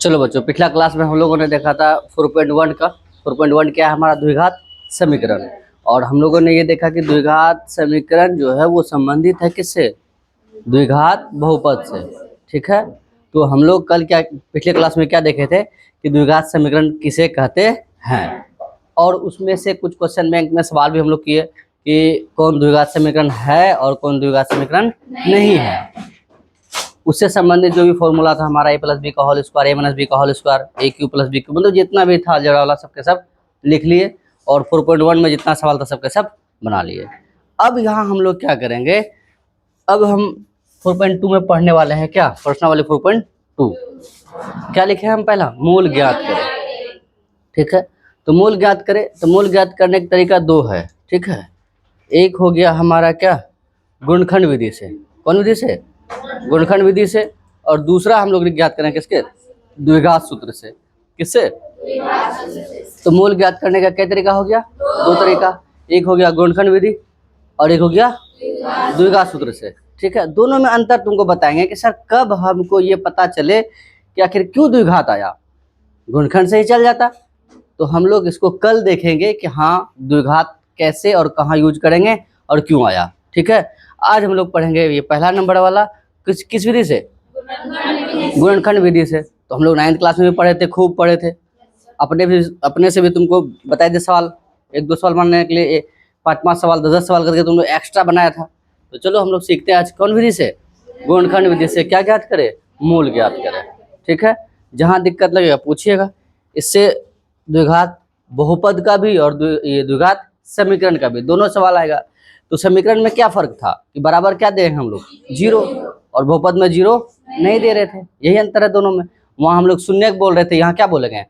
चलो बच्चों, पिछला क्लास में हम लोगों ने देखा था 4.1 का। 4.1 क्या है हमारा? द्विघात समीकरण। और हम लोगों ने ये देखा कि द्विघात समीकरण जो है वो संबंधित है किससे? द्विघात बहुपद से। ठीक है, तो हम लोग कल क्या पिछले क्लास में क्या देखे थे कि द्विघात समीकरण किसे कहते हैं, और उसमें से कुछ क्वेश्चन बैंक में सवाल भी हम लोग किए कि कौन द्विघात समीकरण है और कौन द्विघात समीकरण नहीं है। उससे संबंधित जो भी फॉर्मूला था हमारा a प्लस बी का whole square, a minus B का whole square, A cube plus B cube, मतलब जितना भी था जड़ा वाला सबके सब लिख लिए, और 4.1 में जितना सवाल था सबके सब बना लिए। अब यहाँ हम लोग क्या करेंगे, अब हम 4.2 में पढ़ने वाले हैं क्या, प्रश्न वाले 4.2 क्या लिखे हैं हम? पहला मूल ज्ञात करें। ठीक है, तो मूल ज्ञात करें, तो मूल ज्ञात करने का तरीका दो है। ठीक है, एक हो गया हमारा क्या, गुणनखंड विधि से। कौन विधि से? गुणनखंड विधि से। और दूसरा हम लोग ज्ञात करें किसके? द्विघात सूत्र से। किससे? तो मूल ज्ञात करने का क्या तरीका हो गया? दो तरीका। एक हो गया गुणनखंड विधि और एक हो गया द्विघात सूत्र से। ठीक है, दोनों में अंतर तुमको बताएंगे कि सर कब हमको ये पता चले कि आखिर क्यों द्विघात आया। गुणनखंड से ही चल जाता। तो हम लोग इसको कल देखेंगे कि हाँ द्विघात कैसे और कहाँ यूज करेंगे और क्यों आया। ठीक है, आज हम लोग पढ़ेंगे ये पहला नंबर वाला किस विधि से? गुणनखंड विधि से। तो हम लोग 9th क्लास में भी पढ़े थे, खूब पढ़े थे। अपने से भी तुमको बताए थे सवाल, एक दो सवाल बनाने के लिए 5-5 सवाल 10-10 सवाल करके तुम लोग एक्स्ट्रा बनाया था। तो चलो हम लोग सीखते हैं आज कौन विधि से? गुणनखंड विधि से। क्या ज्ञात करें? मूल ज्ञात करें। ठीक है, जहाँ दिक्कत लगेगा पूछिएगा। इससे द्विघात बहुपद का भी और ये द्विघात समीकरण का भी दोनों सवाल आएगा। तो समीकरण में क्या फर्क था कि बराबर क्या दे हम लोग? 0, और बहुपद में 0 नहीं दे रहे थे। यही अंतर है दोनों में। वहाँ हम लोग शून्य बोल रहे थे, यहाँ क्या बोलेंगे?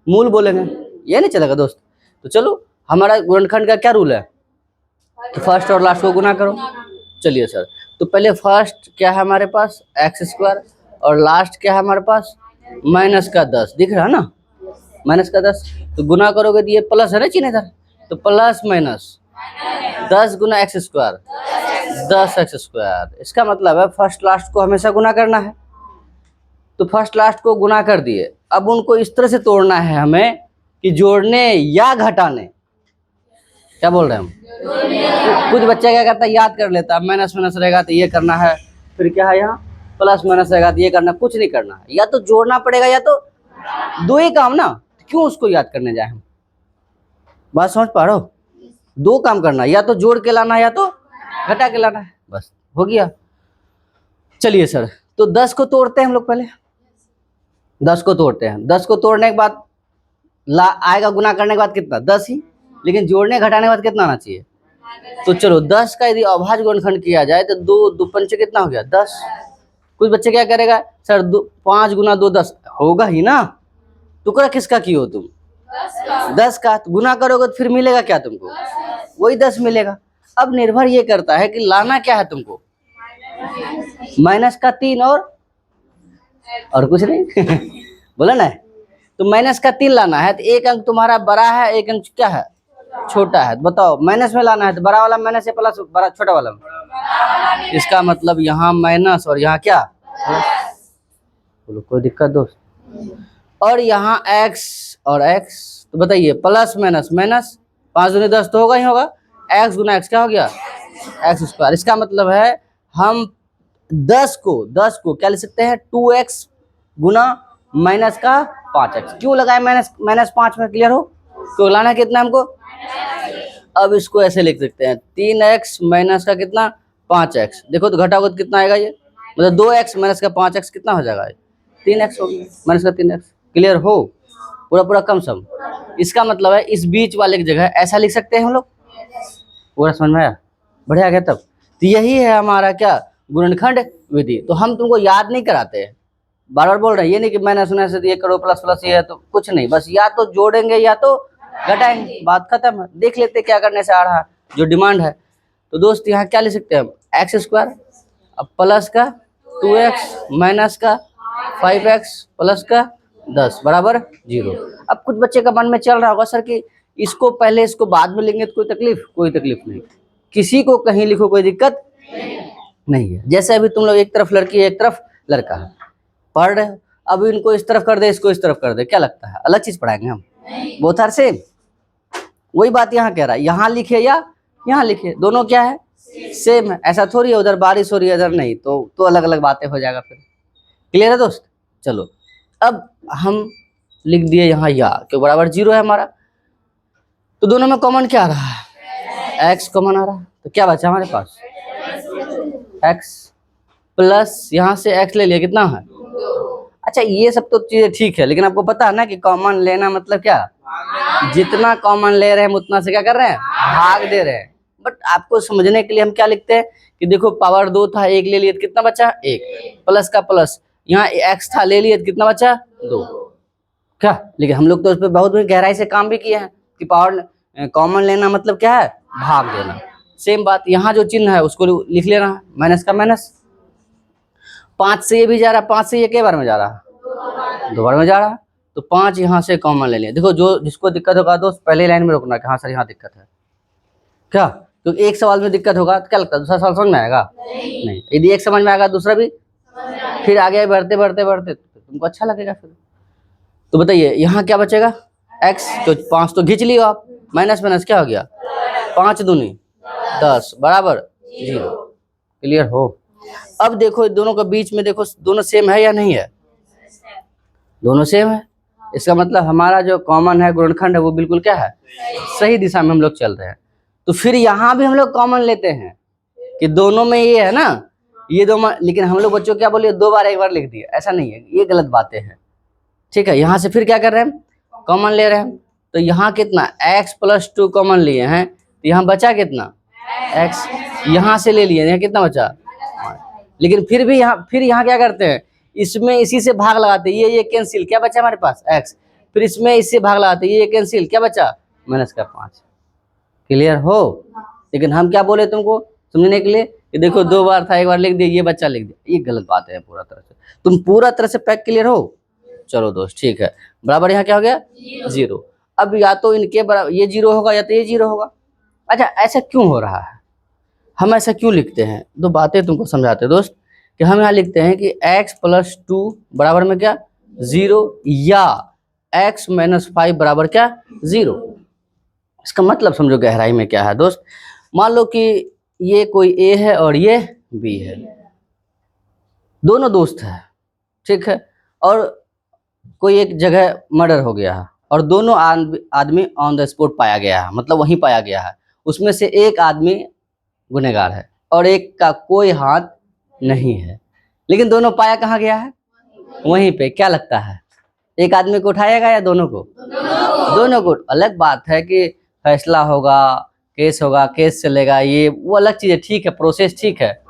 मूल बोलेंगे। ये नहीं चलेगा दोस्त। तो चलो, हमारा गुणनखंड का क्या रूल है? तो फर्स्ट और लास्ट को गुना करो। चलिए सर, तो पहले फर्स्ट क्या है हमारे पास? x² और लास्ट क्या है हमारे पास? -10। दिख रहा है ना? -10। तो गुना करोगे तो ये प्लस है ना चिन्ह इधर, तो प्लस माइनस 10 गुना x², 10x²। इसका मतलब है फर्स्ट लास्ट को हमेशा गुना करना है। तो फर्स्ट लास्ट को गुना कर दिए। अब उनको इस तरह से तोड़ना है हमें कि जोड़ने या घटाने। क्या बोल रहे हैं हम? कुछ बच्चा क्या करता है, याद कर लेता है, माइनस माइनस रहेगा तो ये करना है, फिर क्या है यहाँ प्लस माइनस रहेगा तो ये करना। कुछ नहीं करना है, या तो जोड़ना पड़ेगा या तो दो ही काम ना, क्यों उसको याद करने जाए हम? बात समझ पा रहे हो? दो काम करना, या तो जोड़ के लाना या तो घटा के लाना है, बस हो गया। चलिए सर, तो 10 को तोड़ते हैं हम लोग पहले। 10 को तोड़ते हैं। 10 को तोड़ने के बाद आएगा गुना करने के बाद कितना? 10 ही। लेकिन जोड़ने घटाने के बाद कितना आना चाहिए? तो चलो 10 का यदि अभाज्य गुणनखंड किया जाए तो 2 पंचे कितना हो गया? 10। कुछ बच्चे क्या करेगा, सर 5 गुना 2 10 होगा ही ना। टुकड़ा किसका की हो तुम? 10 का। तो गुना करोगे तो फिर मिलेगा क्या तुमको? वही 10 मिलेगा। अब निर्भर ये करता है कि लाना क्या है तुमको। -3 और कुछ नहीं बोला ना। तो -3 लाना है, तो एक अंक तुम्हारा बड़ा है, एक अंक क्या है? छोटा है। बताओ, माइनस में लाना है तो बड़ा वाला माइनस है, प्लस बड़ा छोटा वाला। इसका मतलब यहाँ माइनस और यहाँ क्या? बोलो कोई दिक्कत दोस्त? और यहाँ x और x, तो बताइए प्लस माइनस माइनस, 5 दूनी 10 तो होगा ही होगा। x गुना x क्या हो गया? x²। इसका मतलब है हम 10 को क्या लिख सकते हैं? 2x गुना माइनस का 5x। क्यों लगाए -5 में? क्लियर हो? तो लाना कितना हमको? अब इसको ऐसे लिख सकते हैं 3x माइनस का कितना? 5x। देखो तो घटाओगे तो कितना आएगा ये? मतलब 2x माइनस का 5x कितना हो जाएगा? 3x हो गया, माइनस का 3x। क्लियर हो? पूरा कम सम। इसका मतलब है इस बीच वाले की जगह ऐसा लिख सकते हैं हम लोग। पूरा समझ में आया? बढ़िया गया तब। तो यही है हमारा क्या? गुणनखंड विधि। तो हम तुमको याद नहीं कराते हैं, बार बार बोल रहे हैं। ये नहीं कि मैंने सुना से ये करो प्लस प्लस ये है, तो कुछ नहीं, बस या तो जोड़ेंगे या तो घटाएंगे, बात खत्म है। देख लेते क्या करने से आ रहा है, जो डिमांड है। तो दोस्त यहाँ क्या लिख सकते हैं हम? x², अब प्लस का 2x माइनस का 5x प्लस का 10 बराबर 0। अब कुछ बच्चे का मन में चल रहा होगा सर कि इसको पहले इसको बाद में लेंगे तो कोई तकलीफ? कोई तकलीफ नहीं, किसी को कहीं लिखो कोई दिक्कत नहीं है। जैसे अभी तुम लोग एक तरफ लड़की है एक तरफ लड़का है, पढ़ रहे हो। अब इनको इस तरफ कर दे, इसको इस तरफ कर दे, क्या लगता है अलग चीज पढ़ाएंगे हम? Both are same. वही बात यहाँ कह रहा है, यहाँ लिखे या यहाँ लिखे, दोनों क्या है? सेम है। ऐसा थोड़ी है उधर बारिश हो रही है इधर नहीं, तो अलग अलग बातें हो जाएगा फिर। क्लियर है दोस्त? चलो अब हम लिख दिए यहाँ या, क्यों बराबर 0 है हमारा, तो दोनों में कॉमन क्या आ रहा है? x कॉमन आ रहा है, तो क्या बचा हमारे पास? x प्लस यहाँ से x ले लिया, कितना है? अच्छा ये सब तो चीजें ठीक है, लेकिन आपको पता है ना कि कॉमन लेना मतलब क्या? जितना कॉमन ले रहे हैं हम उतना से क्या कर रहे हैं? भाग दे रहे हैं। बट आपको समझने के लिए हम क्या लिखते हैं कि देखो पावर 2 था, 1 ले लिए तो कितना बचा? 1, प्लस का प्लस, यहाँ x था ले लिए तो कितना बचा? 2। क्या? लेकिन हम लोग तो उस पर बहुत गहराई से काम भी किए हैं कि पावर कॉमन लेना मतलब क्या है? भाग देना। सेम बात यहाँ जो चिन्ह है उसको लिख लेना है, माइनस का माइनस। 5 से ये भी जा रहा है, 5 से ये के बार में जा रहा है? 2 बार में जा रहा है, तो 5 यहाँ से कॉमन ले लिया। देखो जो जिसको दिक्कत होगा दोस्त पहले लाइन में रोकना कि हाँ सर यहाँ दिक्कत है। क्या? क्योंकि एक सवाल में दिक्कत होगा तो क्या लगता है दूसरा सवाल समझ में आएगा? नहीं। यदि एक समझ में आएगा दूसरा भी, फिर आगे बढ़ते बढ़ते बढ़ते तुमको अच्छा लगेगा फिर। तो बताइए यहाँ क्या बचेगा? x, तो 5 तो खींच लियो आप, माइनस माइनस क्या हो गया? 5 दूनी 10 बराबर 0। क्लियर हो? अब देखो दोनों के बीच में देखो दोनों सेम है या नहीं है? दोनों सेम है। इसका मतलब हमारा जो कॉमन है गुणनखंड है वो बिल्कुल क्या है? सही दिशा में हम लोग चल रहे हैं। तो फिर यहाँ भी हम लोग कॉमन लेते हैं कि दोनों में ये है ना, ये दो, लेकिन हम लोग बच्चों क्या बोलिए 2 बार 1 बार लिख दिया, ऐसा नहीं है, ये गलत बातें हैं। ठीक है, यहाँ से फिर क्या कर रहे हैं? कॉमन ले रहे हैं। तो यहाँ कितना? x प्लस 2 कॉमन लिए हैं, तो यहाँ बचा कितना? x। यहाँ से ले लिए, यहाँ कितना बचा? लेकिन फिर भी यहाँ क्या करते हैं? इसमें इसी से भाग लगाते, ये कैंसिल, क्या बचा हमारे पास? x। फिर इसमें इससे भाग लगाते, ये कैंसिल, क्या बचा? माइनस का 5। क्लियर हो? लेकिन हम क्या बोले तुमको समझने के लिए कि देखो 2 बार था 1 बार लिख दिया, ये बच्चा लिख दिया, ये गलत बात है पूरा तरह से। तुम पूरा तरह से पैक क्लियर हो? चलो दोस्त ठीक है, बराबर यहाँ क्या हो गया? 0। अब या तो इनके बराबर ये 0 होगा या तो ये 0 होगा। अच्छा ऐसा क्यों हो रहा है? हम ऐसा क्यों लिखते हैं? 2 बातें तुमको समझाते हैं दोस्त कि हम यहाँ लिखते हैं कि x प्लस 2 बराबर में क्या? 0, या x माइनस 5 बराबर क्या? 0। इसका मतलब समझो गहराई में क्या है दोस्त। मान लो कि ये कोई a है और ये b है, दोनों दोस्त है, ठीक है, और कोई एक जगह मर्डर हो गया है और दोनों आदमी ऑन द स्पॉट पाया गया है, मतलब वहीं पाया गया है। उसमें से एक आदमी गुनहगार है और एक का कोई हाथ नहीं है, लेकिन दोनों पाया कहाँ गया है? वहीं पे। क्या लगता है एक आदमी को उठाएगा या दोनों को? दोनों को। अलग बात है कि फैसला होगा, केस होगा, केस चलेगा, ये वो अलग चीज है, ठीक है, प्रोसेस ठीक है,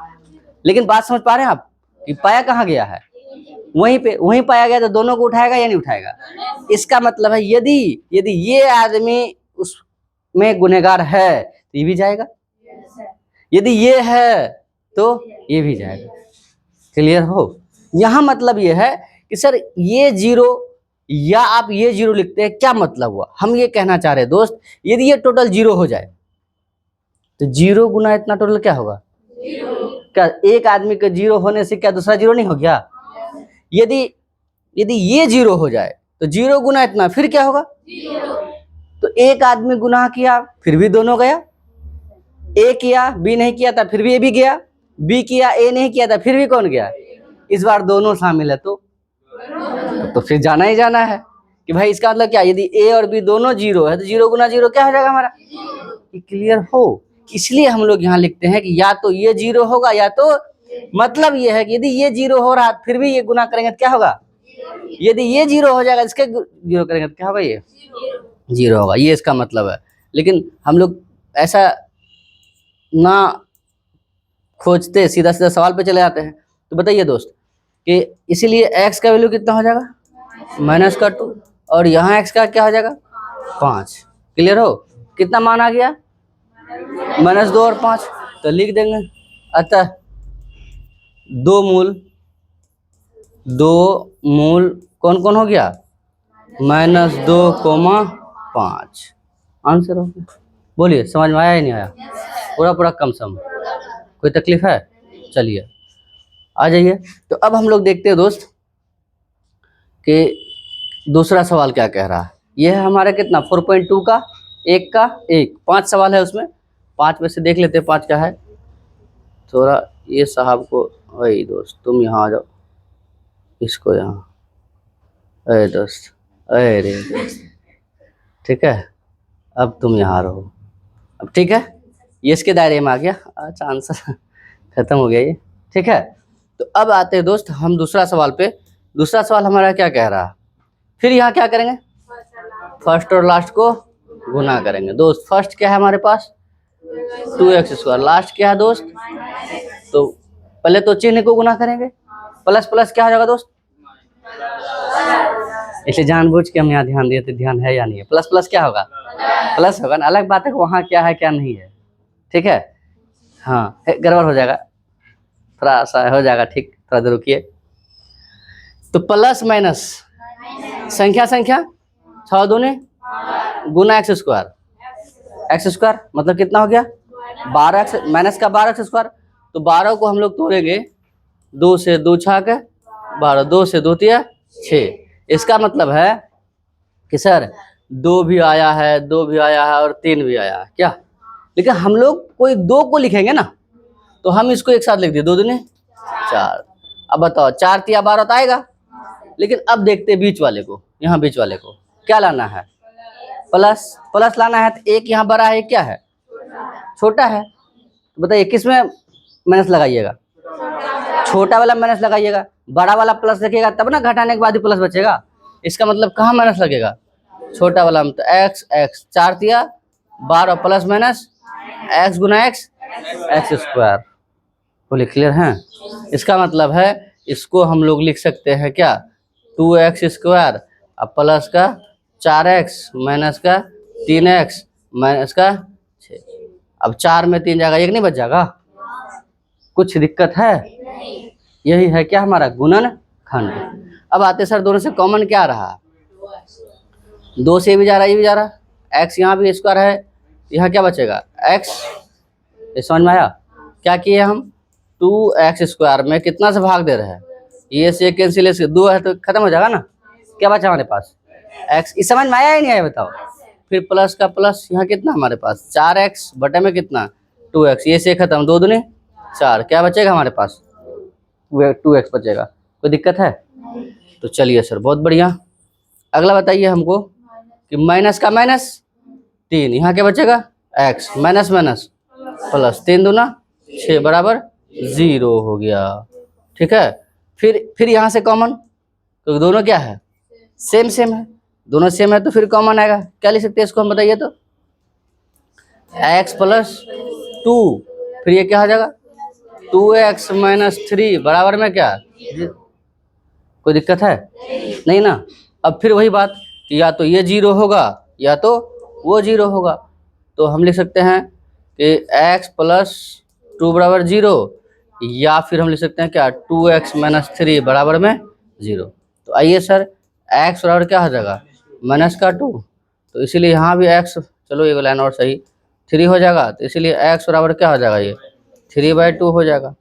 लेकिन बात समझ पा रहे हैं आप कि पाया कहाँ गया है? वहीं पे, वहीं पाया गया, तो दोनों को उठाएगा या नहीं उठाएगा? इसका मतलब है यदि ये आदमी उसमें गुनहगार है तो ये भी जाएगा, यदि ये है तो ये भी जाएगा। क्लियर हो? यहाँ मतलब ये है कि सर ये 0 या आप ये 0 लिखते हैं, क्या मतलब हुआ? हम ये कहना चाह रहे हैं दोस्त, यदि ये टोटल 0 हो जाए तो 0 गुना इतना टोटल क्या होगा? क्या एक आदमी के 0 होने से क्या दूसरा 0 नहीं हो गया? यदि ये 0 हो जाए तो 0 गुना इतना फिर क्या होगा? 0। तो एक आदमी गुनाह किया फिर भी दोनों गया, ए किया बी नहीं किया था फिर भी ए भी गया, बी किया ए नहीं किया था फिर भी कौन गया? इस बार दोनों शामिल है तो फिर जाना ही जाना है कि भाई इसका मतलब क्या? यदि ए और बी दोनों 0 है तो 0 गुना 0 क्या हो जाएगा हमारा? क्लियर हो? इसलिए हम लोग यहाँ लिखते हैं कि या तो ये 0 होगा या तो, मतलब ये है कि यदि ये 0 हो रहा फिर भी ये गुना करेंगे तो क्या होगा? यदि ये 0 हो जाएगा इसके 0 करेंगे तो क्या होगा? ये 0 होगा, ये इसका मतलब है। लेकिन हम लोग ऐसा ना खोजते, सीधा सीधा सवाल पे चले जाते हैं। तो बताइए दोस्त कि इसीलिए x का वैल्यू कितना हो जाएगा? माइनस का 2, और यहाँ x का क्या हो जाएगा? 5। क्लियर हो? कितना मान आ गया? -2 और 5, तो लिख देंगे अतः 2 मूल कौन कौन हो गया? -2, 5 आंसर हो गया। बोलिए समझ में आया ही नहीं आया? पूरा कम सम, कोई तकलीफ है? चलिए आ जाइए। तो अब हम लोग देखते हैं दोस्त कि दूसरा सवाल क्या कह रहा है। ये है हमारा कितना 4.2 का एक का एक, 5 सवाल है उसमें, 5 में से देख लेते हैं 5 क्या है। थोड़ा ये साहब को, वही दोस्त तुम यहाँ आ जाओ, इसको यहाँ, अरे दोस्त, अरे दोस्त, ठीक है, अब तुम यहाँ रहो, अब ठीक है, ये इसके दायरे में आ गया। अच्छा आंसर खत्म हो गया ये, ठीक है। तो अब आते हैं दोस्त हम दूसरा सवाल पे। दूसरा सवाल हमारा क्या कह रहा है, फिर यहाँ क्या करेंगे, फर्स्ट और लास्ट को गुना करेंगे दोस्त। फर्स्ट क्या है हमारे पास 2x², लास्ट क्या है दोस्त, तो पहले तो चिन्ह को गुना करेंगे, प्लस प्लस क्या हो जाएगा दोस्त, इसलिए जानबूझ के हम यहाँ ध्यान दिए थे, ध्यान है या नहीं है, प्लस प्लस क्या होगा, प्लस होगा ना। अलग बात है वहाँ क्या है क्या नहीं है, ठीक है। हाँ गड़बड़ हो जाएगा, थोड़ा सा हो जाएगा ठीक, थोड़ा देर रुकिए। तो प्लस माइनस संख्या संख्या 6 दूने गुना x², x² मतलब कितना हो गया 12x, माइनस का 12x²। तो 12 को हम लोग तोड़ेंगे, 2 से 2 छाक 12, 2 से 2 तिया 6। इसका मतलब है कि सर 2 भी आया है, 2 भी आया है और 3 भी आया है क्या। लेकिन हम लोग कोई 2 को लिखेंगे ना, तो हम इसको एक साथ लिख दिए, 2 दूने 4। अब बताओ 4 तिया 12 तो आएगा, लेकिन अब देखते बीच वाले को, यहाँ बीच वाले को क्या लाना है, प्लस प्लस लाना है। तो एक यहाँ बड़ा है, एक क्या है छोटा है, तो बताइए किस में माइनस लगाइएगा, छोटा वाला माइनस लगाइएगा, बड़ा वाला प्लस रखिएगा तब ना घटाने के बाद ही प्लस बचेगा। इसका मतलब कहाँ माइनस लगेगा, छोटा वाला में। तो एक्स एक्स 4 तिया 12 प्लस माइनस एक्स गुना एक्स, x² बोले क्लियर है। इसका मतलब है इसको हम लोग लिख सकते हैं क्या 2x² और प्लस का 4x माइनस का 3x माइनस का 6। अब 4 में 3 जाएगा, 1 नहीं बच जाएगा, कुछ दिक्कत है, यही है क्या हमारा गुणन खंड। अब आते सर दोनों से कॉमन क्या रहा, 2 से भी जा रहा है, ये भी जा रहा है, x यहाँ भी स्क्वायर है, यहाँ क्या बचेगा x, ये समझ में आया। क्या किए हम 2x² में कितना से भाग दे रहे हैं, ये से कैंसिल, 2 है तो खत्म हो जाएगा ना, क्या बचा हमारे पास x, इस समझ में आया ही नहीं है बताओ। फिर प्लस का प्लस, यहाँ कितना हमारे पास 4x बटे में कितना 2x, ये से खत्म, 2 दूने 4, क्या बचेगा हमारे पास 2x बचेगा, कोई दिक्कत है। तो चलिए सर बहुत बढ़िया। अगला बताइए हमको कि माइनस का माइनस 3, यहाँ क्या बचेगा x माइनस माइनस प्लस 3 दूना 6 बराबर 0 हो गया, ठीक है। फिर यहाँ से कॉमन, तो दोनों क्या है सेम सेम है, दोनों सेम है तो फिर कॉमन आएगा, क्या लिख सकते हैं इसको हम बताइए तो x प्लस 2, फिर ये क्या हो जाएगा 2x माइनस 3 बराबर में क्या, कोई दिक्कत है नहीं ना। अब फिर वही बात कि या तो ये 0 होगा या तो वो 0 होगा, तो हम लिख सकते हैं कि x प्लस 2 बराबर 0, या फिर हम लिख सकते हैं क्या 2x माइनस 3 बराबर में 0। तो आइए सर x बराबर क्या हो जाएगा माइनस का 2, तो इसीलिए यहाँ भी x, चलो एक लाइन और सही 3 हो जाएगा, तो इसीलिए x बराबर क्या हो जाएगा ये 3/2 हो जाएगा।